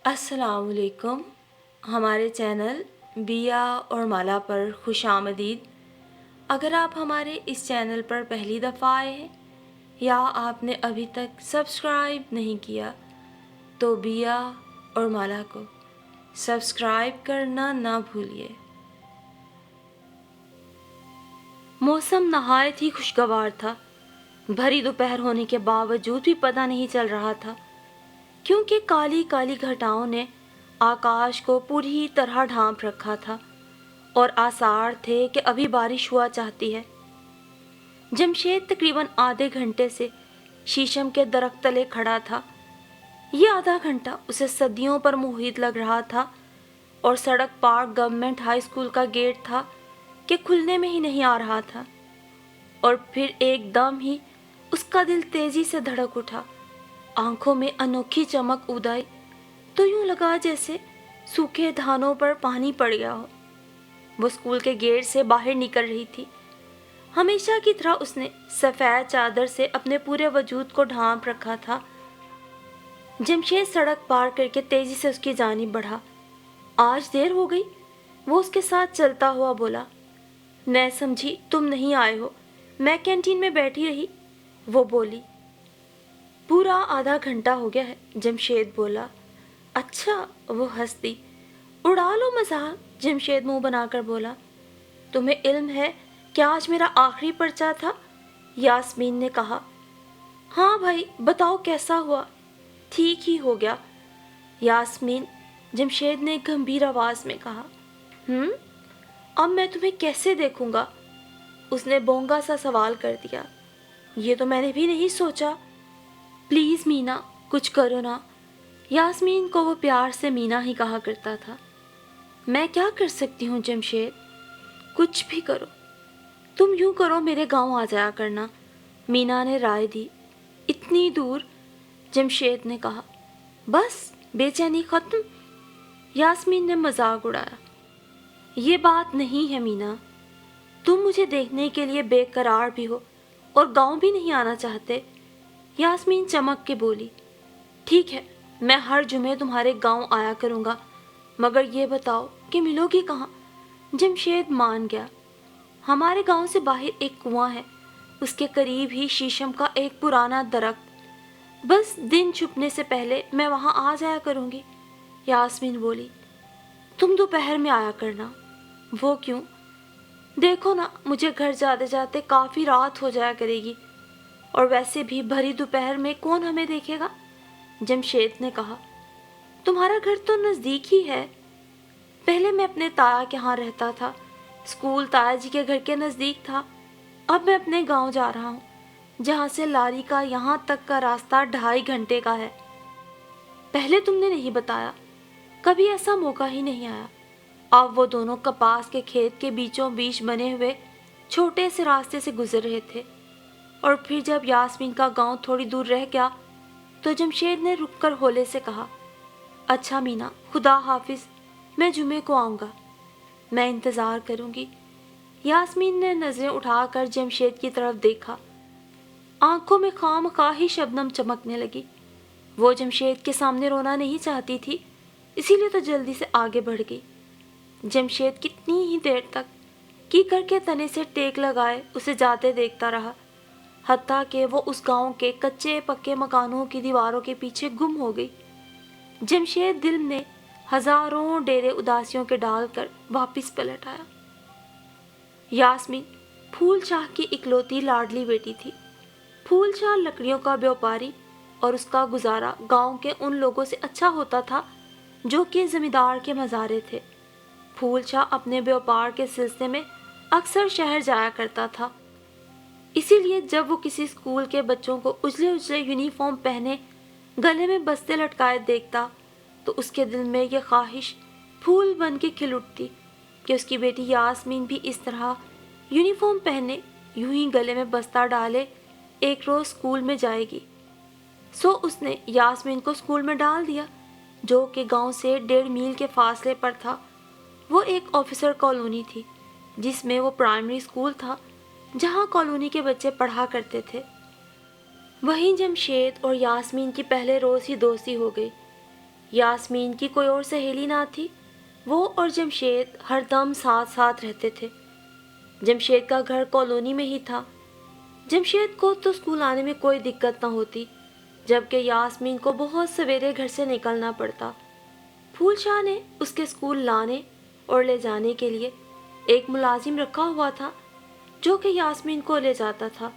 السلام علیکم. ہمارے چینل بیا اور مالا پر خوش آمدید. اگر آپ ہمارے اس چینل پر پہلی دفعہ آئے ہیں یا آپ نے ابھی تک سبسکرائب نہیں کیا تو بیا اور مالا کو سبسکرائب کرنا نہ بھولیے. موسم نہایت ہی خوشگوار تھا. بھری دوپہر ہونے کے باوجود بھی پتہ نہیں چل رہا تھا کیونکہ کالی کالی گھٹاؤں نے آکاش کو پوری طرح ڈھانپ رکھا تھا اور آثار تھے کہ ابھی بارش ہوا چاہتی ہے. جمشید تقریباً آدھے گھنٹے سے شیشم کے درخت تلے کھڑا تھا. یہ آدھا گھنٹہ اسے صدیوں پر محیط لگ رہا تھا اور سڑک پارک گورنمنٹ ہائی اسکول کا گیٹ تھا کہ کھلنے میں ہی نہیں آ رہا تھا. اور پھر ایک دم ہی اس کا دل تیزی سے دھڑک اٹھا. آنکھوں میں انوکھی چمک اودائی تو یوں لگا جیسے سوکھے دھانوں پر پانی پڑ گیا ہو. وہ اسکول کے گیٹ سے باہر نکل رہی تھی. ہمیشہ کی طرح اس نے سفید چادر سے اپنے پورے وجود کو ڈھانپ رکھا تھا. جمشید سڑک پار کر کے تیزی سے اس کی جانب بڑھا. آج دیر ہو گئی، وہ اس کے ساتھ چلتا ہوا بولا. میں سمجھی تم نہیں آئے ہو، میں کینٹین میں بیٹھی رہی، وہ بولی. پورا آدھا گھنٹہ ہو گیا ہے، جمشید بولا. اچھا، وہ ہنس دی. اڑا لو مذاق، جمشید منہ بنا کر بولا. تمہیں علم ہے کہ آج میرا آخری پرچہ تھا؟ یاسمین نے کہا. ہاں بھائی بتاؤ کیسا ہوا؟ ٹھیک ہی ہو گیا یاسمین، جمشید نے گمبھیر آواز میں کہا. اب میں تمہیں کیسے دیکھوں گا؟ اس نے بونگا سا سوال کر دیا. یہ تو میں نے بھی نہیں سوچا. پلیز مینا کچھ کرو نا. یاسمین کو وہ پیار سے مینا ہی کہا کرتا تھا. میں کیا کر سکتی ہوں جمشید؟ کچھ بھی کرو. تم یوں کرو میرے گاؤں آ جایا کرنا، مینا نے رائے دی. اتنی دور؟ جمشید نے کہا. بس بے چینی ختم؟ یاسمین نے مذاق اڑایا. یہ بات نہیں ہے مینا، تم مجھے دیکھنے کے لیے بے قرار بھی ہو اور گاؤں بھی نہیں آنا چاہتے. یاسمین چمک کے بولی. ٹھیک ہے، میں ہر جمعے تمہارے گاؤں آیا کروں گا، مگر یہ بتاؤ کہ ملو گی کہاں؟ جمشید مان گیا. ہمارے گاؤں سے باہر ایک کنواں ہے، اس کے قریب ہی شیشم کا ایک پرانا درخت. بس دن چھپنے سے پہلے میں وہاں آ جایا کروں گی. یاسمین بولی. تم دوپہر میں آیا کرنا. وہ کیوں؟ دیکھو نا، مجھے گھر جاتے جاتے کافی رات ہو جایا کرے گی، اور ویسے بھی بھری دوپہر میں کون ہمیں دیکھے گا؟ جمشید نے کہا. تمہارا گھر تو نزدیک ہی ہے. پہلے میں اپنے تایا کے ہاں رہتا تھا، اسکول تایا جی کے گھر کے نزدیک تھا. اب میں اپنے گاؤں جا رہا ہوں، جہاں سے لاری کا یہاں تک کا راستہ 2.5 گھنٹے کا ہے. پہلے تم نے نہیں بتایا، کبھی ایسا موقع ہی نہیں آیا. اب وہ دونوں کپاس کے کھیت کے بیچوں بیچ بنے ہوئے چھوٹے سے راستے سے گزر رہے تھے. اور پھر جب یاسمین کا گاؤں تھوڑی دور رہ گیا تو جمشید نے رک کر ہولے سے کہا. اچھا مینا، خدا حافظ، میں جمعے کو آؤں گا. میں انتظار کروں گی. یاسمین نے نظریں اٹھا کر جمشید کی طرف دیکھا. آنکھوں میں خام خواہ شبنم چمکنے لگی. وہ جمشید کے سامنے رونا نہیں چاہتی تھی، اسی لیے تو جلدی سے آگے بڑھ گئی. جمشید کتنی ہی دیر تک کی کر کے تنے سے ٹیک لگائے اسے جاتے دیکھتا رہا، حتیٰ کہ وہ اس گاؤں کے کچے پکے مکانوں کی دیواروں کے پیچھے گم ہو گئی. جمشید دل نے ہزاروں ڈیرے اداسیوں کے ڈال کر واپس پلٹ آیا. یاسمین پھول شاہ کی اکلوتی لاڈلی بیٹی تھی. پھول شاہ لکڑیوں کا بیوپاری، اور اس کا گزارا گاؤں کے ان لوگوں سے اچھا ہوتا تھا جو کہ زمیندار کے مزارے تھے. پھول شاہ اپنے بیوپار کے سلسلے میں اکثر شہر جایا کرتا تھا. اسی لیے جب وہ کسی اسکول کے بچوں کو اجلے اجلے یونیفارم پہنے گلے میں بستے لٹکائے دیکھتا تو اس کے دل میں یہ خواہش پھول بن کے کھل اٹھتی کہ اس کی بیٹی یاسمین بھی اس طرح یونیفارم پہنے یوں ہی گلے میں بستہ ڈالے ایک روز اسکول میں جائے گی. سو اس نے یاسمین کو اسکول میں ڈال دیا، جو کہ گاؤں سے 1.5 میل کے فاصلے پر تھا. وہ ایک آفیسر کالونی تھی جس میں وہ پرائمری اسکول تھا جہاں کالونی کے بچے پڑھا کرتے تھے. وہیں جمشید اور یاسمین کی پہلے روز ہی دوستی ہو گئی. یاسمین کی کوئی اور سہیلی نہ تھی، وہ اور جمشید ہر دم ساتھ ساتھ رہتے تھے۔ جمشید کا گھر کالونی میں ہی تھا۔ جمشید کو تو اسکول آنے میں کوئی دقت نہ ہوتی، جبکہ یاسمین کو بہت سویرے گھر سے نکلنا پڑتا۔ پھول شاہ نے اس کے اسکول لانے اور لے جانے کے لیے ایک ملازم رکھا ہوا تھا جو کہ یاسمین کو لے جاتا تھا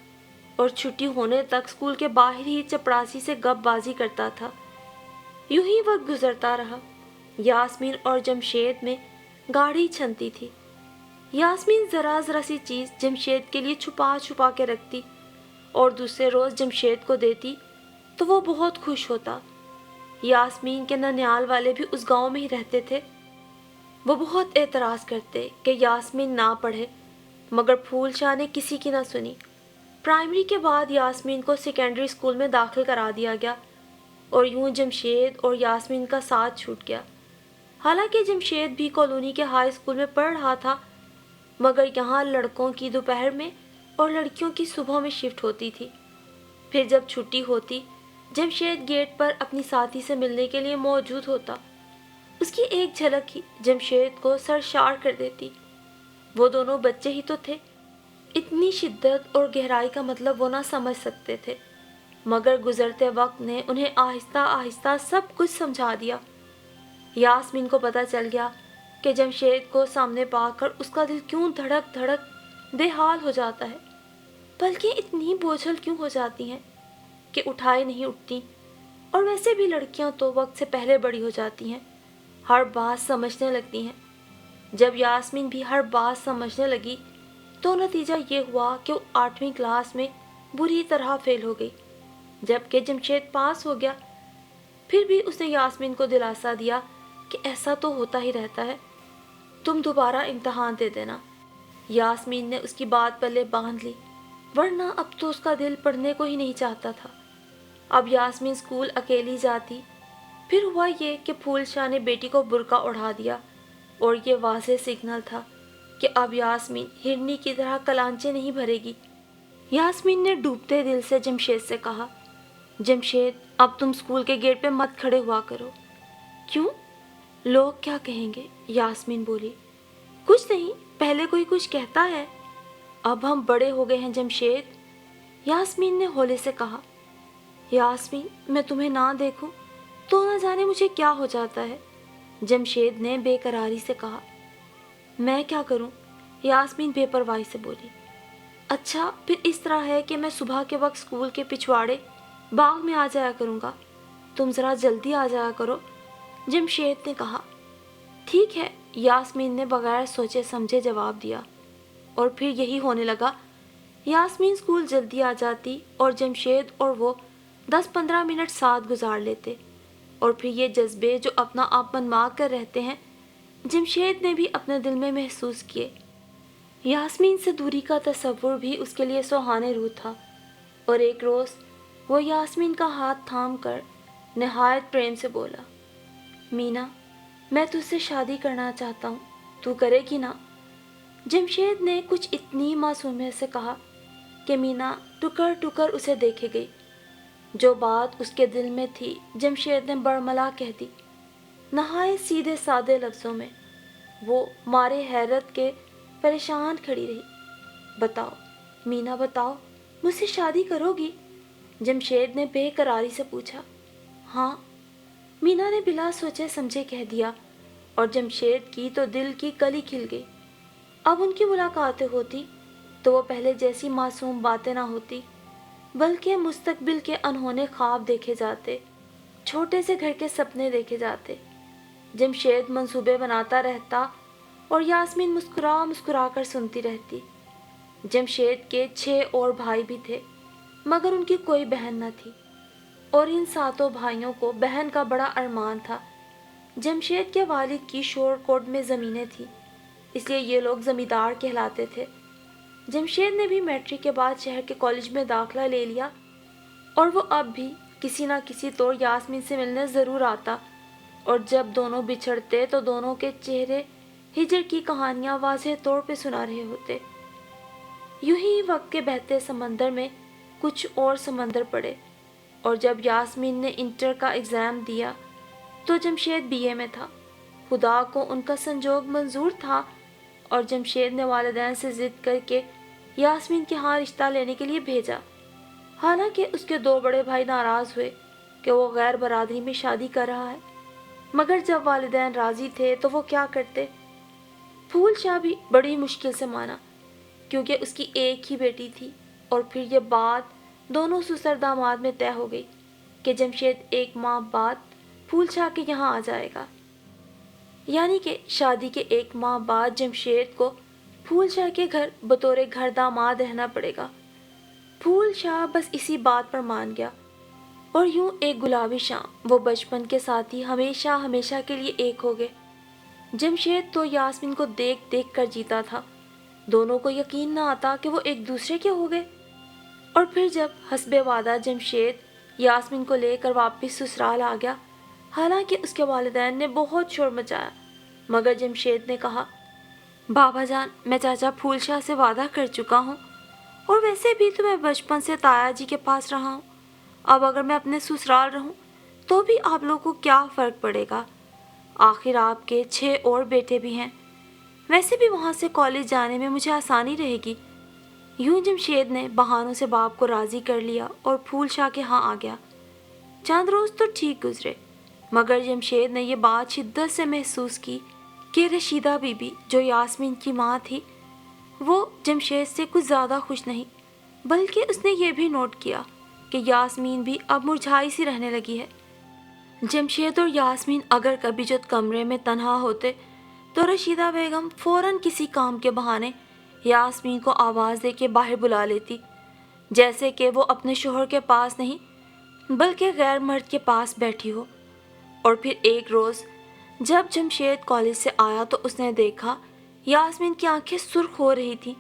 اور چھٹی ہونے تک اسکول کے باہر ہی چپڑاسی سے گپ بازی کرتا تھا۔ یوں ہی وقت گزرتا رہا۔ یاسمین اور جمشید میں گاڑھی چھنتی تھی۔ یاسمین ذرا ذرا سی چیز جمشید کے لیے چھپا چھپا کے رکھتی اور دوسرے روز جمشید کو دیتی تو وہ بہت خوش ہوتا۔ یاسمین کے ننیال والے بھی اس گاؤں میں ہی رہتے تھے۔ وہ بہت اعتراض کرتے کہ یاسمین نہ پڑھے، مگر پھول شاہ نے کسی کی نہ سنی۔ پرائمری کے بعد یاسمین کو سیکنڈری اسکول میں داخل کرا دیا گیا اور یوں جمشید اور یاسمین کا ساتھ چھوٹ گیا۔ حالانکہ جمشید بھی کالونی کے ہائی اسکول میں پڑھ رہا تھا، مگر یہاں لڑکوں کی دوپہر میں اور لڑکیوں کی صبح میں شفٹ ہوتی تھی۔ پھر جب چھٹی ہوتی، جمشید گیٹ پر اپنی ساتھی سے ملنے کے لیے موجود ہوتا۔ اس کی ایک جھلک ہی جمشید کو سرشار کر دیتی۔ وہ دونوں بچے ہی تو تھے، اتنی شدت اور گہرائی کا مطلب وہ نہ سمجھ سکتے تھے، مگر گزرتے وقت نے انہیں آہستہ آہستہ سب کچھ سمجھا دیا۔ یاسمین کو پتہ چل گیا کہ جمشید کو سامنے پا کر اس کا دل کیوں دھڑک دھڑک بے حال ہو جاتا ہے، بلکہ اتنی بوجھل کیوں ہو جاتی ہیں کہ اٹھائے نہیں اٹھتی۔ اور ویسے بھی لڑکیاں تو وقت سے پہلے بڑی ہو جاتی ہیں، ہر بات سمجھنے لگتی ہیں۔ جب یاسمین بھی ہر بات سمجھنے لگی تو نتیجہ یہ ہوا کہ وہ 8ویں کلاس میں بری طرح فیل ہو گئی، جبکہ جمشید پاس ہو گیا۔ پھر بھی اس نے یاسمین کو دلاسا دیا کہ ایسا تو ہوتا ہی رہتا ہے، تم دوبارہ امتحان دے دینا۔ یاسمین نے اس کی بات پلے باندھ لی، ورنہ اب تو اس کا دل پڑھنے کو ہی نہیں چاہتا تھا۔ اب یاسمین اسکول اکیلی جاتی۔ پھر ہوا یہ کہ پھول شاہ نے بیٹی کو برقع اڑا دیا اور یہ واضح سگنل تھا کہ اب یاسمین ہرنی کی طرح کلانچے نہیں بھرے گی۔ یاسمین نے ڈوبتے دل سے جمشید سے کہا، جمشید اب تم اسکول کے گیٹ پہ مت کھڑے ہوا کرو۔ کیوں؟ لوگ کیا کہیں گے؟ یاسمین بولی۔ کچھ نہیں، پہلے کوئی کچھ کہتا ہے، اب ہم بڑے ہو گئے ہیں جمشید، یاسمین نے ہولے سے کہا۔ یاسمین میں تمہیں نہ دیکھوں تو نہ جانے مجھے کیا ہو جاتا ہے، جمشید نے بے قراری سے کہا۔ میں کیا کروں؟ یاسمین بے پرواہی سے بولی۔ اچھا پھر اس طرح ہے کہ میں صبح کے وقت اسکول کے پچھواڑے باغ میں آ جایا کروں گا، تم ذرا جلدی آ جایا کرو، جمشید نے کہا۔ ٹھیک ہے، یاسمین نے بغیر سوچے سمجھے جواب دیا، اور پھر یہی ہونے لگا۔ یاسمین اسکول جلدی آ جاتی اور جمشید اور وہ 10-15 منٹ ساتھ گزار لیتے، اور پھر یہ جذبے جو اپنا آپ منوا کر رہتے ہیں جمشید نے بھی اپنے دل میں محسوس کیے۔ یاسمین سے دوری کا تصور بھی اس کے لیے سہانے روح تھا، اور ایک روز وہ یاسمین کا ہاتھ تھام کر نہایت پریم سے بولا، مینا میں تجھ سے شادی کرنا چاہتا ہوں، تو کرے گی نا؟ جمشید نے کچھ اتنی معصومیت سے کہا کہ مینا ٹکر ٹکر اسے دیکھے گئی۔ جو بات اس کے دل میں تھی جمشید نے برملا کہہ دی، نہایت سیدھے سادے لفظوں میں۔ وہ مارے حیرت کے پریشان کھڑی رہی۔ بتاؤ مینا، بتاؤ مجھ سے شادی کرو گی؟ جمشید نے بے قراری سے پوچھا۔ ہاں، مینا نے بلا سوچے سمجھے کہہ دیا، اور جمشید کی تو دل کی کلی کھل گئی۔ اب ان کی ملاقاتیں ہوتی تو وہ پہلے جیسی معصوم باتیں نہ ہوتی، بلکہ مستقبل کے انہونے خواب دیکھے جاتے، چھوٹے سے گھر کے سپنے دیکھے جاتے۔ جمشید منصوبے بناتا رہتا اور یاسمین مسکرا مسکرا کر سنتی رہتی۔ جمشید کے 6 اور بھائی بھی تھے، مگر ان کی کوئی بہن نہ تھی، اور ان 7 بھائیوں کو بہن کا بڑا ارمان تھا۔ جمشید کے والد کی شور کوٹ میں زمینیں تھیں، اس لیے یہ لوگ زمیندار کہلاتے تھے۔ جمشید نے بھی میٹرک کے بعد شہر کے کالج میں داخلہ لے لیا، اور وہ اب بھی کسی نہ کسی طور یاسمین سے ملنے ضرور آتا، اور جب دونوں بچھڑتے تو دونوں کے چہرے ہجر کی کہانیاں واضح طور پہ سنا رہے ہوتے۔ یوں ہی وقت کے بہتے سمندر میں کچھ اور سمندر پڑے، اور جب یاسمین نے انٹر کا ایگزام دیا تو جمشید BA میں تھا۔ خدا کو ان کا سنجوگ منظور تھا اور جمشید نے والدین سے ضد کر کے یاسمین کے ہاں رشتہ لینے کے لیے بھیجا۔ حالانکہ اس کے 2 بڑے بھائی ناراض ہوئے کہ وہ غیر برادری میں شادی کر رہا ہے، مگر جب والدین راضی تھے تو وہ کیا کرتے۔ پھول شاہ بھی بڑی مشکل سے مانا کیونکہ اس کی ایک ہی بیٹی تھی، اور پھر یہ بات دونوں سسر داماد میں طے ہو گئی کہ جمشید 1 ماہ بعد پھول شاہ کے یہاں آ جائے گا، یعنی کہ شادی کے 1 ماہ بعد جمشید کو پھول شاہ کے گھر بطور گھر داماد رہنا پڑے گا۔ پھول شاہ بس اسی بات پر مان گیا، اور یوں ایک گلابی شام وہ بچپن کے ساتھی ہمیشہ ہمیشہ کے لیے ایک ہو گئے۔ جمشید تو یاسمین کو دیکھ دیکھ کر جیتا تھا، دونوں کو یقین نہ آتا کہ وہ ایک دوسرے کے ہو گئے۔ اور پھر جب حسب وعدہ جمشید یاسمین کو لے کر واپس سسرال آ گیا، حالانکہ اس کے والدین نے بہت شور مچایا، مگر جمشید نے کہا، بابا جان، میں چاچا پھول شاہ سے وعدہ کر چکا ہوں، اور ویسے بھی تو میں بچپن سے تایا جی کے پاس رہا ہوں، اب اگر میں اپنے سسرال رہوں تو بھی آپ لوگوں کو کیا فرق پڑے گا؟ آخر آپ کے 6 اور بیٹے بھی ہیں، ویسے بھی وہاں سے کالج جانے میں مجھے آسانی رہے گی۔ یوں جمشید نے بہانوں سے باپ کو راضی کر لیا اور پھول شاہ کے ہاں آ گیا۔ چند روز تو ٹھیک گزرے، مگر جمشید نے یہ بات شدت سے محسوس کی کہ رشیدہ بی بی جو یاسمین کی ماں تھی، وہ جمشید سے کچھ زیادہ خوش نہیں، بلکہ اس نے یہ بھی نوٹ کیا کہ یاسمین بھی اب مرجھائی سی رہنے لگی ہے۔ جمشید اور یاسمین اگر کبھی جب کمرے میں تنہا ہوتے تو رشیدہ بیگم فوراً کسی کام کے بہانے یاسمین کو آواز دے کے باہر بلا لیتی، جیسے کہ وہ اپنے شوہر کے پاس نہیں بلکہ غیر مرد کے پاس بیٹھی ہو۔ اور پھر ایک روز جب جمشید کالج سے آیا تو اس نے دیکھا یاسمین کی آنکھیں سرخ ہو رہی تھیں،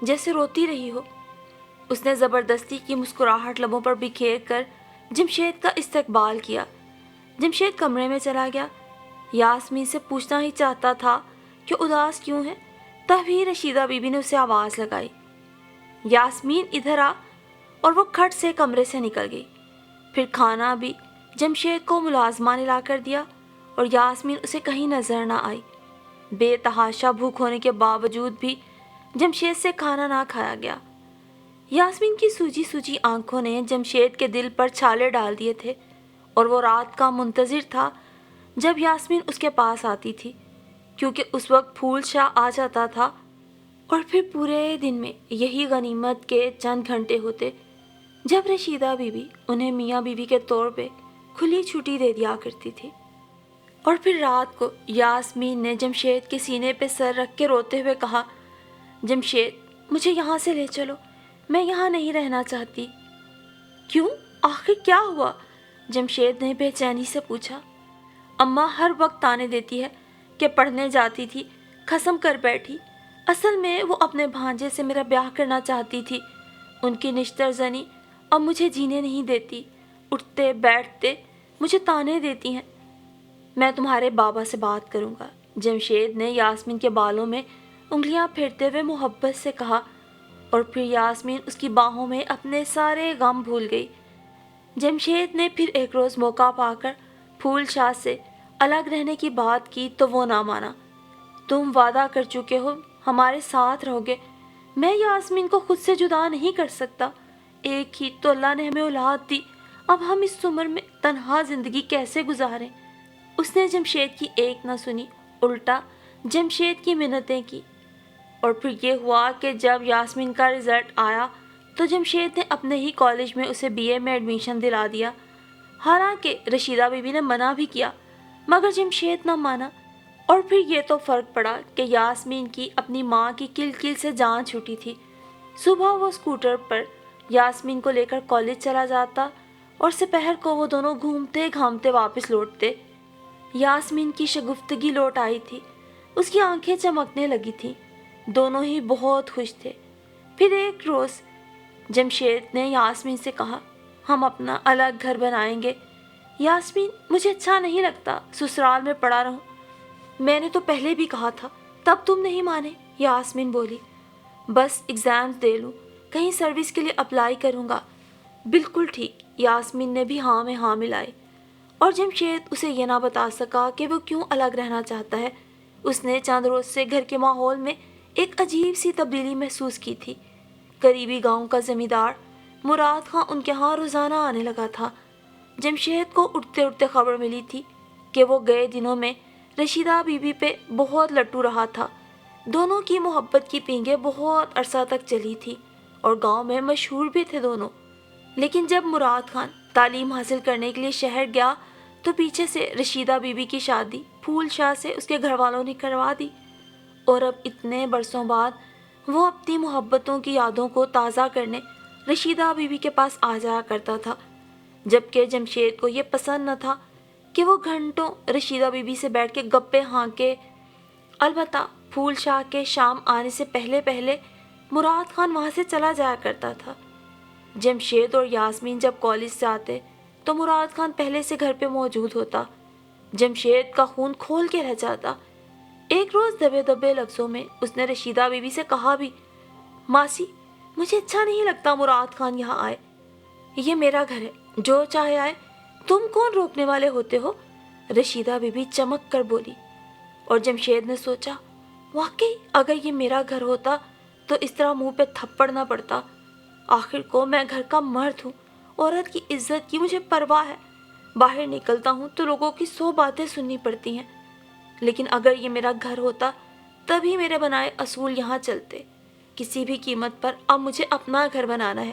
جیسے روتی رہی ہو۔ اس نے زبردستی کی مسکراہٹ لبوں پر بکھیر کر جمشید کا استقبال کیا۔ جمشید کمرے میں چلا گیا، یاسمین سے پوچھنا ہی چاہتا تھا کہ اداس کیوں ہے، تبھی رشیدہ بی بی نے اسے آواز لگائی، یاسمین ادھر آ، اور وہ کھٹ سے کمرے سے نکل گئی۔ پھر کھانا بھی جمشید کو ملازمہ نے لا کر دیا اور یاسمین اسے کہیں نظر نہ آئی۔ بے تحاشا بھوک ہونے کے باوجود بھی جمشید سے کھانا نہ کھایا گیا۔ یاسمین کی سوجی سوجی آنکھوں نے جمشید کے دل پر چھالے ڈال دیے تھے، اور وہ رات کا منتظر تھا جب یاسمین اس کے پاس آتی تھی، کیونکہ اس وقت پھول شاہ آ جاتا تھا، اور پھر پورے دن میں یہی غنیمت کے چند گھنٹے ہوتے جب رشیدہ بی بی انہیں میاں بیوی کے طور پہ کھلی چھٹی دے دیا کرتی تھی۔ اور پھر رات کو یاسمین نے جمشید کے سینے پہ سر رکھ کے روتے ہوئے کہا، جمشید، مجھے یہاں سے لے چلو، میں یہاں نہیں رہنا چاہتی۔ کیوں؟ آخر کیا ہوا؟ جمشید نے بے چینی سے پوچھا۔ اماں ہر وقت تانے دیتی ہے کہ پڑھنے جاتی تھی، قسم کر بیٹھی، اصل میں وہ اپنے بھانجے سے میرا بیاہ کرنا چاہتی تھی، ان کی نشتر زنی اب مجھے جینے نہیں دیتی، اٹھتے بیٹھتے مجھے تانے دیتی ہیں۔ میں تمہارے بابا سے بات کروں گا، جمشید نے یاسمین کے بالوں میں انگلیاں پھیرتے ہوئے محبت سے کہا، اور پھر یاسمین اس کی باہوں میں اپنے سارے غم بھول گئی۔ جمشید نے پھر ایک روز موقع پا کر پھول شاہ سے الگ رہنے کی بات کی تو وہ نہ مانا۔ تم وعدہ کر چکے ہو ہمارے ساتھ رہو گے، میں یاسمین کو خود سے جدا نہیں کر سکتا، ایک ہی تو اللہ نے ہمیں اولاد دی، اب ہم اس عمر میں تنہا زندگی کیسے گزاریں؟ اس نے جمشید کی ایک نہ سنی، الٹا جمشید کی منتیں کی۔ اور پھر یہ ہوا کہ جب یاسمین کا رزلٹ آیا تو جمشید نے اپنے ہی کالج میں اسے BA میں ایڈمیشن دلا دیا۔ حالانکہ رشیدہ بی بی نے منع بھی کیا، مگر جمشید نہ مانا۔ اور پھر یہ تو فرق پڑا کہ یاسمین کی اپنی ماں کی کل کل سے جان چھوٹی تھی۔ صبح وہ اسکوٹر پر یاسمین کو لے کر کالج چلا جاتا اور دوپہر کو وہ دونوں گھومتے گھامتے واپس لوٹتے۔ یاسمین کی شگفتگی لوٹ آئی تھی، اس کی آنکھیں چمکنے لگی تھیں، دونوں ہی بہت خوش تھے۔ پھر ایک روز جمشید نے یاسمین سے کہا، ہم اپنا الگ گھر بنائیں گے۔ یاسمین، مجھے اچھا نہیں لگتا سسرال میں پڑا رہوں، میں نے تو پہلے بھی کہا تھا، تب تم نہیں مانے، یاسمین بولی۔ بس ایگزامز دے لوں، کہیں سروس کے لیے اپلائی کروں گا۔ بالکل ٹھیک، یاسمین نے بھی ہاں میں ہاں ملائی۔ اور جمشید اسے یہ نہ بتا سکا کہ وہ کیوں الگ رہنا چاہتا ہے۔ اس نے چند روز سے گھر کے ماحول میں ایک عجیب سی تبدیلی محسوس کی تھی۔ قریبی گاؤں کا زمیندار مراد خان ان کے ہاں روزانہ آنے لگا تھا۔ جمشید کو اٹھتے اٹھتے خبر ملی تھی کہ وہ گئے دنوں میں رشیدہ بی بی پہ بہت لٹو رہا تھا۔ دونوں کی محبت کی پینگیں بہت عرصہ تک چلی تھی اور گاؤں میں مشہور بھی تھے دونوں۔ لیکن جب مراد خان تعلیم حاصل کرنے کے لیے شہر گیا تو پیچھے سے رشیدہ بی بی کی شادی پھول شاہ سے اس کے گھر والوں نے کروا دی، اور اب اتنے برسوں بعد وہ اپنی محبتوں کی یادوں کو تازہ کرنے رشیدہ بی بی کے پاس آ جایا کرتا تھا، جبکہ جمشید کو یہ پسند نہ تھا کہ وہ گھنٹوں رشیدہ بی بی سے بیٹھ کے گپے ہانکے۔ البتہ پھول شاہ کے شام آنے سے پہلے پہلے مراد خان وہاں سے چلا جایا کرتا تھا۔ جمشید اور یاسمین جب کالج سے آتے تو مراد خان پہلے سے گھر پہ موجود ہوتا۔ جمشید کا خون کھول کے رہ جاتا۔ ایک روز دبے دبے لفظوں میں اس نے رشیدہ بی بی سے کہا بھی، ماسی مجھے اچھا نہیں لگتا مراد خان یہاں آئے، یہ میرا گھر ہے، جو چاہے آئے، تم کون روکنے والے ہوتے ہو؟ رشیدہ بی بی چمک کر بولی، اور جمشید نے سوچا واقعی اگر یہ میرا گھر ہوتا تو اس طرح منہ پہ تھپڑ نہ پڑتا۔ آخر کو میں گھر کا مرد ہوں، عورت کی عزت کی مجھے پرواہ ہے، باہر نکلتا ہوں تو لوگوں کی 100 باتیں سننی پڑتی ہیں، لیکن اگر یہ میرا گھر ہوتا تبھی میرے بنائے اصول یہاں چلتے، کسی بھی قیمت پر اب مجھے اپنا گھر بنانا ہے۔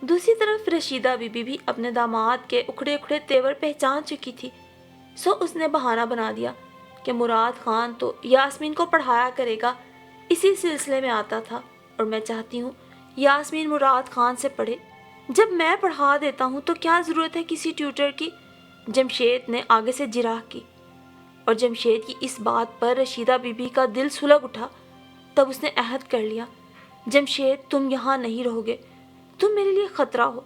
دوسری طرف رشیدہ بی بی بھی اپنے داماد کے اکھڑے اکھڑے تیور پہچان چکی تھی، سو اس نے بہانہ بنا دیا کہ مراد خان تو یاسمین کو پڑھایا کرے گا، اسی سلسلے میں آتا تھا، اور میں چاہتی ہوں یاسمین مراد خان سے پڑھے، جب میں پڑھا دیتا ہوں تو کیا ضرورت ہے کسی ٹیوٹر کی؟ جمشید نے آگے سے جراح کی، اور جمشید کی اس بات پر رشیدہ بی بی کا دل سلگ اٹھا۔ تب اس نے عہد کر لیا، جمشید تم یہاں نہیں رہو گے، تم میرے لیے خطرہ ہو۔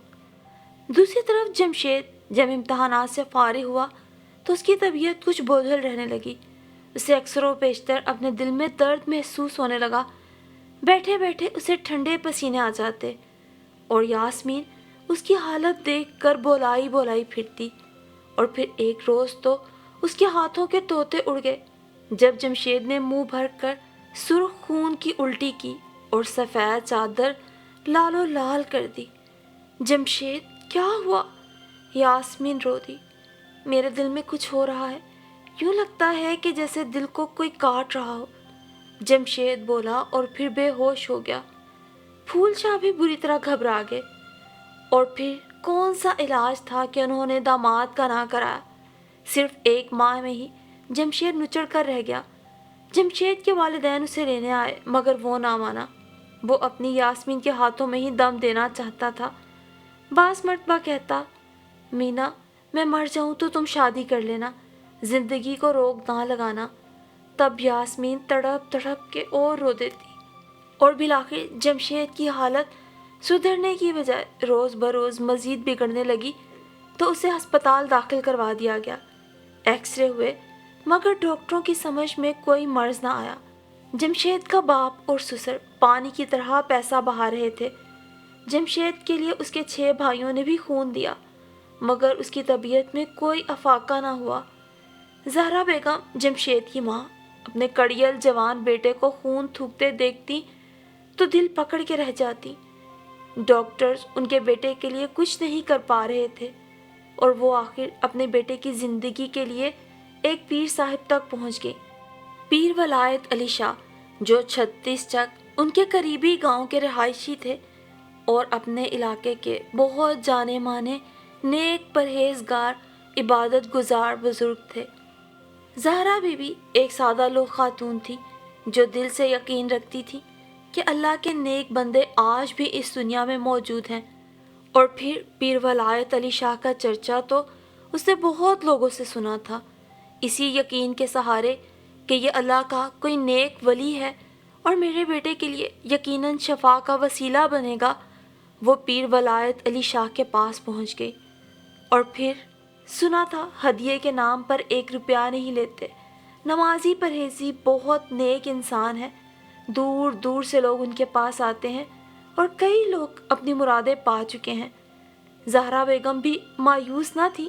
دوسری طرف جمشید جب امتحانات سے فارغ ہوا تو اس کی طبیعت کچھ بوجھل رہنے لگی، اسے اکثر و بیشتر اپنے دل میں درد محسوس ہونے لگا، بیٹھے بیٹھے اسے ٹھنڈے پسینے آ جاتے، اور یاسمین اس کی حالت دیکھ کر بولائی بولائی پھرتی، اور پھر ایک روز تو اس کے ہاتھوں کے طوطے اڑ گئے جب جمشید نے منہ بھر کر سرخ خون کی الٹی کی اور سفید چادر لال و لال کر دی۔ جمشید کیا ہوا؟ یاسمین رو دی، میرے دل میں کچھ ہو رہا ہے، یوں لگتا ہے کہ جیسے دل کو کوئی کاٹ رہا ہو، جمشید بولا اور پھر بے ہوش ہو گیا۔ پھول شاہ بھی بری طرح گھبرا گئے، اور پھر کون سا علاج تھا کہ انہوں نے داماد کا نہ کرایا۔ صرف 1 ماہ میں ہی جمشید نچڑ کر رہ گیا۔ جمشید کے والدین اسے لینے آئے مگر وہ نہ مانا، وہ اپنی یاسمین کے ہاتھوں میں ہی دم دینا چاہتا تھا۔ بعض مرتبہ کہتا، مینا میں مر جاؤں تو تم شادی کر لینا، زندگی کو روک نہ لگانا۔ تب یاسمین تڑپ تڑپ کے اور رو دیتی، اور بالآخر جمشید کی حالت سدھرنے کی بجائے روز بروز مزید بگڑنے لگی تو اسے ہسپتال داخل کروا دیا گیا۔ ایکس رے ہوئے مگر ڈاکٹروں کی سمجھ میں کوئی مرض نہ آیا۔ جمشید کا باپ اور سسر پانی کی طرح پیسہ بہا رہے تھے۔ جمشید کے لیے اس کے 6 بھائیوں نے بھی خون دیا مگر اس کی طبیعت میں کوئی افاقہ نہ ہوا۔ زہرا بیگم جمشید کی ماں اپنے کڑیل جوان بیٹے کو خون تھوکتے دیکھتی تو دل پکڑ کے رہ جاتی۔ ڈاکٹرز ان کے بیٹے کے لیے کچھ نہیں کر پا رہے تھے، اور وہ آخر اپنے بیٹے کی زندگی کے لیے ایک پیر صاحب تک پہنچ گئی، پیر ولایت علی شاہ، جو 36 چک ان کے قریبی گاؤں کے رہائشی تھے اور اپنے علاقے کے بہت جانے مانے نیک پرہیزگار عبادت گزار بزرگ تھے۔ زہرا بی بی ایک سادہ لوح خاتون تھی جو دل سے یقین رکھتی تھی کہ اللہ کے نیک بندے آج بھی اس دنیا میں موجود ہیں، اور پھر پیر ولایت علی شاہ کا چرچا تو اس نے بہت لوگوں سے سنا تھا۔ اسی یقین کے سہارے کہ یہ اللہ کا کوئی نیک ولی ہے اور میرے بیٹے کے لیے یقیناً شفا کا وسیلہ بنے گا، وہ پیر ولایت علی شاہ کے پاس پہنچ گئی۔ اور پھر سنا تھا ہدیے کے نام پر 1 روپیہ نہیں لیتے، نمازی پرہیزی بہت نیک انسان ہے، دور دور سے لوگ ان کے پاس آتے ہیں اور کئی لوگ اپنی مرادیں پا چکے ہیں۔ زہرا بیگم بھی مایوس نہ تھی،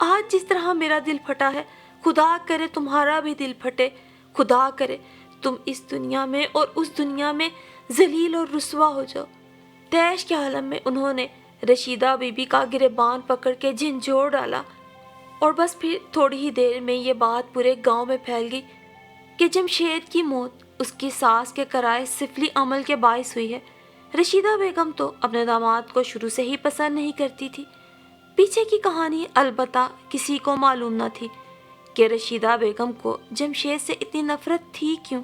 آج جس طرح میرا دل پھٹا ہے، خدا کرے تمہارا بھی دل پھٹے، خدا کرے تم اس دنیا میں اور اس دنیا میں ذلیل اور رسوا ہو جاؤ۔ طیش کے عالم میں انہوں نے رشیدہ بی بی کا گریبان پکڑ کے جھنجھوڑ ڈالا، اور بس پھر تھوڑی ہی دیر میں یہ بات پورے گاؤں میں پھیل گئی کہ جمشید کی موت اس کی ساس کے کرائے سفلی عمل کے باعث ہوئی ہے۔ رشیدہ بیگم تو اپنے داماد کو شروع سے ہی پسند نہیں کرتی تھی۔ پیچھے کی کہانی البتہ کسی کو معلوم نہ تھی کہ رشیدہ بیگم کو جمشید سے اتنی نفرت تھی کیوں،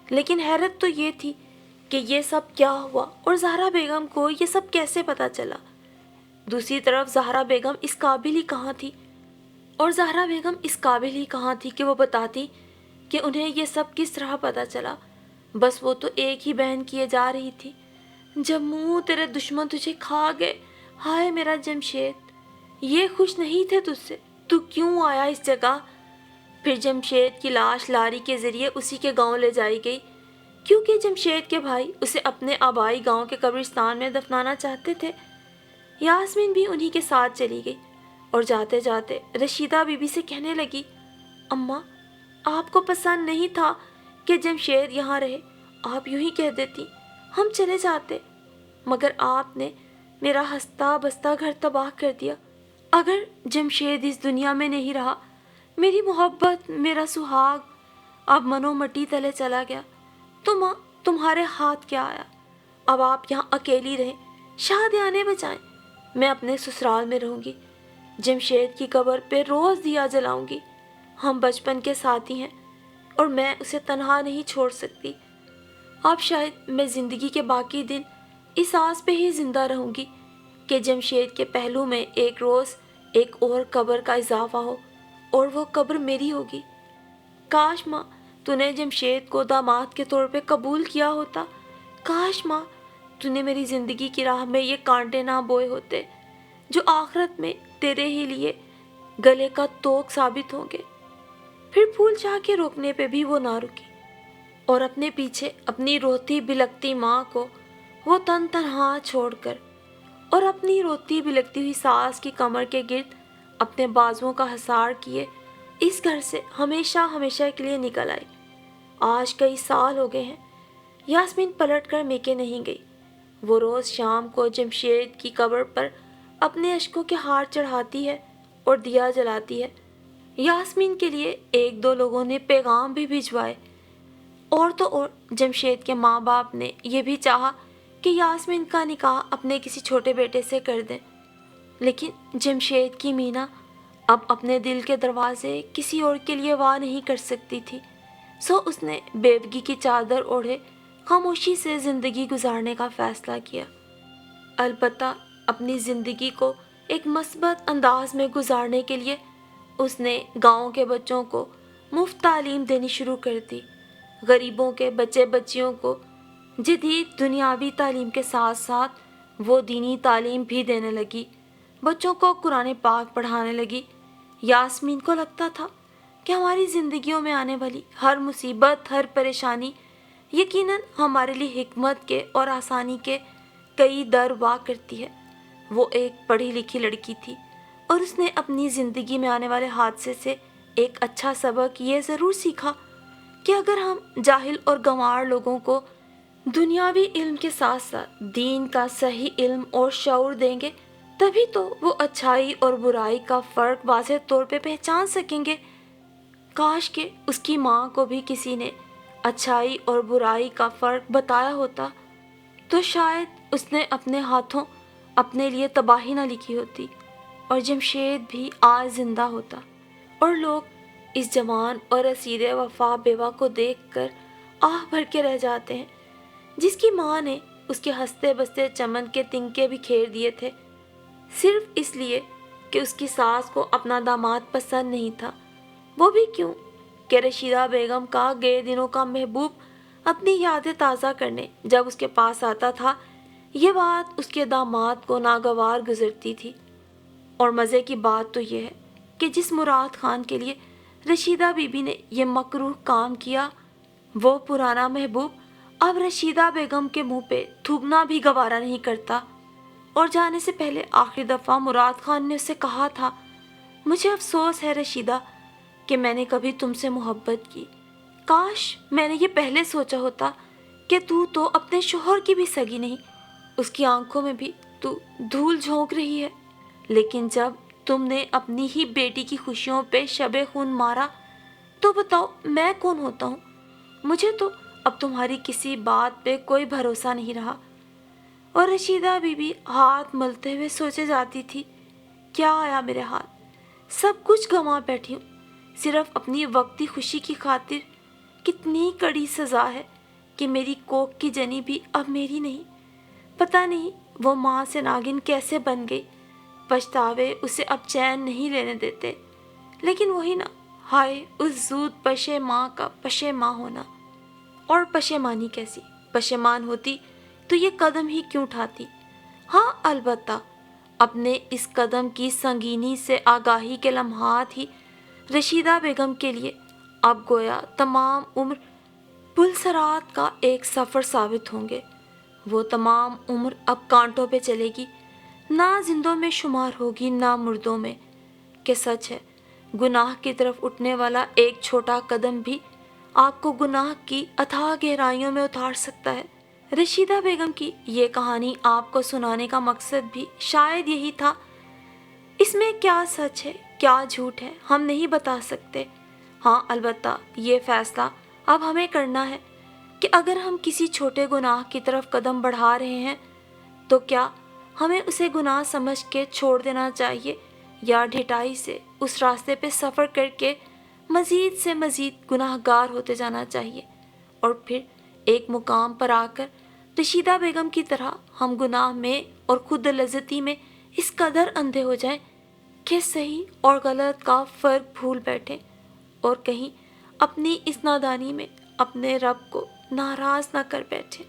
لیکن حیرت تو یہ تھی کہ یہ سب کیا ہوا اور زہرا بیگم کو یہ سب کیسے پتہ چلا۔ دوسری طرف زہرا بیگم اس قابل ہی کہاں تھی کہ وہ بتاتی کہ انہیں یہ سب کس طرح پتہ چلا۔ بس وہ تو ایک ہی بہن کیے جا رہی تھی۔ جموں تیرے دشمن تجھے کھا گئے، ہائے میرا جمشید، یہ خوش نہیں تھے تجھ سے، تو کیوں آیا اس جگہ؟ پھر جمشید کی لاش لاری کے ذریعے اسی کے گاؤں لے جائی گئی، کیونکہ جمشید کے بھائی اسے اپنے آبائی گاؤں کے قبرستان میں دفنانا چاہتے تھے۔ یاسمین بھی انہی کے ساتھ چلی گئی اور جاتے جاتے رشیدہ بی بی سے کہنے لگی، اماں، آپ کو پسند نہیں تھا کہ جمشید یہاں رہے، آپ یوں ہی کہہ دیتی، ہم چلے جاتے، مگر آپ نے میرا ہنستا بستا گھر تباہ کر دیا۔ اگر جمشید اس دنیا میں نہیں رہا، میری محبت، میرا سہاگ اب منو مٹی تلے چلا گیا، تو ماں تمہارے ہاتھ کیا آیا؟ اب آپ یہاں اکیلی رہیں، شادیانے بجائیں، میں اپنے سسرال میں رہوں گی، جمشید کی قبر پہ روز دیا جلاؤں گی، ہم بچپن کے ساتھی ہیں اور میں اسے تنہا نہیں چھوڑ سکتی۔ اب شاید میں زندگی کے باقی دن اس آس پہ ہی زندہ رہوں گی کہ جمشید کے پہلو میں ایک روز ایک اور قبر کا اضافہ ہو، اور وہ قبر میری ہوگی۔ کاش ماں تو نے جمشید کو داماد کے طور پہ قبول کیا ہوتا، کاش ماں تو نے میری زندگی کی راہ میں یہ کانٹے نہ بوئے ہوتے جو آخرت میں تیرے ہی لیے گلے کا توق ثابت ہوں گے۔ پھر پھول چاہ کے روکنے پہ بھی وہ نہ رکی، اور اپنے پیچھے اپنی روتی بلکتی ماں کو وہ تن تنہا چھوڑ کر اور اپنی روتی بلکتی ہوئی ساس کی کمر کے گرد اپنے بازوؤں کا حصار کیے اس گھر سے ہمیشہ ہمیشہ کے لیے نکل آئی۔ آج کئی سال ہو گئے ہیں، یاسمین پلٹ کر میکے نہیں گئی۔ وہ روز شام کو جمشید کی قبر پر اپنے اشکوں کے ہار چڑھاتی ہے اور دیا جلاتی ہے۔ یاسمین کے لیے ایک دو لوگوں نے پیغام بھی بھجوائے، اور تو اور جمشید کے ماں باپ نے یہ بھی چاہا کہ یاسمین کا نکاح اپنے کسی چھوٹے بیٹے سے کر دیں، لیکن جمشید کی مینا اب اپنے دل کے دروازے کسی اور کے لیے وا نہیں کر سکتی تھی، سو اس نے بیوگی کی چادر اوڑھے خاموشی سے زندگی گزارنے کا فیصلہ کیا۔ البتہ اپنی زندگی کو ایک مثبت انداز میں گزارنے کے لیے اس نے گاؤں کے بچوں کو مفت تعلیم دینی شروع کر دی۔ غریبوں کے بچے بچیوں کو جدید دنیاوی تعلیم کے ساتھ ساتھ وہ دینی تعلیم بھی دینے لگی، بچوں کو قرآن پاک پڑھانے لگی۔ یاسمین کو لگتا تھا کہ ہماری زندگیوں میں آنے والی ہر مصیبت، ہر پریشانی یقیناً ہمارے لیے حکمت کے اور آسانی کے کئی در وا کرتی ہے۔ وہ ایک پڑھی لکھی لڑکی تھی، اور اس نے اپنی زندگی میں آنے والے حادثے سے ایک اچھا سبق یہ ضرور سیکھا کہ اگر ہم جاہل اور گنوار لوگوں کو دنیاوی علم کے ساتھ ساتھ دین کا صحیح علم اور شعور دیں گے، تبھی تو وہ اچھائی اور برائی کا فرق واضح طور پہ پہچان سکیں گے۔ کاش کہ اس کی ماں کو بھی کسی نے اچھائی اور برائی کا فرق بتایا ہوتا، تو شاید اس نے اپنے ہاتھوں اپنے لیے تباہی نہ لکھی ہوتی، اور جمشید بھی آج زندہ ہوتا، اور لوگ اس جوان اور اسیر وفا بیوہ کو دیکھ کر آہ بھر کے رہ جاتے ہیں، جس کی ماں نے اس کے ہنستے بستے چمن کے تنکے بھی کھیر دیے تھے، صرف اس لیے کہ اس کی ساس کو اپنا داماد پسند نہیں تھا۔ وہ بھی کیوں کہ رشیدہ بیگم کا گئے دنوں کا محبوب اپنی یادیں تازہ کرنے جب اس کے پاس آتا تھا، یہ بات اس کے داماد کو ناگوار گزرتی تھی۔ اور مزے کی بات تو یہ ہے کہ جس مراد خان کے لیے رشیدہ بی بی نے یہ مکروہ کام کیا، وہ پرانا محبوب اب رشیدہ بیگم کے منہ پہ تھوکنا بھی گوارا نہیں کرتا، اور جانے سے پہلے آخری دفعہ مراد خان نے اسے کہا تھا، مجھے افسوس ہے رشیدہ کہ میں نے کبھی تم سے محبت کی. کاش میں نے یہ پہلے سوچا ہوتا کہ تو اپنے شوہر کی بھی سگی نہیں, اس کی آنکھوں میں بھی تو دھول جھونک رہی ہے. لیکن جب تم نے اپنی ہی بیٹی کی خوشیوں پہ شب خون مارا تو بتاؤ میں کون ہوتا ہوں. مجھے تو اب تمہاری کسی بات پہ کوئی بھروسہ نہیں رہا. اور رشیدہ بی بی ہاتھ ملتے ہوئے سوچے جاتی تھی, کیا آیا میرے ہاتھ, سب کچھ گنوا بیٹھی ہوں صرف اپنی وقتی خوشی کی خاطر. کتنی کڑی سزا ہے کہ میری کوکھ کی جنی بھی اب میری نہیں. پتہ نہیں وہ ماں سے ناگن کیسے بن گئی. پچھتاوے اسے اب چین نہیں لینے دیتے. لیکن وہی نا, ہائے اس زود پشے ماں کا پشے ماں ہونا. اور پشیمانی کیسی, پشیمان ہوتی تو یہ قدم ہی کیوں اٹھاتی. ہاں البتہ اپنے اس قدم کی سنگینی سے آگاہی کے لمحات ہی رشیدہ بیگم کے لیے اب گویا تمام عمر پلسرات کا ایک سفر ثابت ہوں گے. وہ تمام عمر اب کانٹوں پہ چلے گی, نہ زندوں میں شمار ہوگی نہ مردوں میں. کہ سچ ہے, گناہ کی طرف اٹھنے والا ایک چھوٹا قدم بھی آپ کو گناہ کی اتھاہ گہرائیوں میں اتار سکتا ہے. رشیدہ بیگم کی یہ کہانی آپ کو سنانے کا مقصد بھی شاید یہی تھا. اس میں کیا سچ ہے کیا جھوٹ ہے ہم نہیں بتا سکتے. ہاں البتہ یہ فیصلہ اب ہمیں کرنا ہے کہ اگر ہم کسی چھوٹے گناہ کی طرف قدم بڑھا رہے ہیں تو کیا ہمیں اسے گناہ سمجھ کے چھوڑ دینا چاہیے, یا ڈھٹائی سے اس راستے پہ سفر کر کے مزید سے مزید گناہ گار ہوتے جانا چاہیے. اور پھر ایک مقام پر آ کر رشیدہ بیگم کی طرح ہم گناہ میں اور خود لذتی میں اس قدر اندھے ہو جائیں کہ صحیح اور غلط کا فرق بھول بیٹھیں, اور کہیں اپنی اس نادانی میں اپنے رب کو ناراض نہ کر بیٹھیں.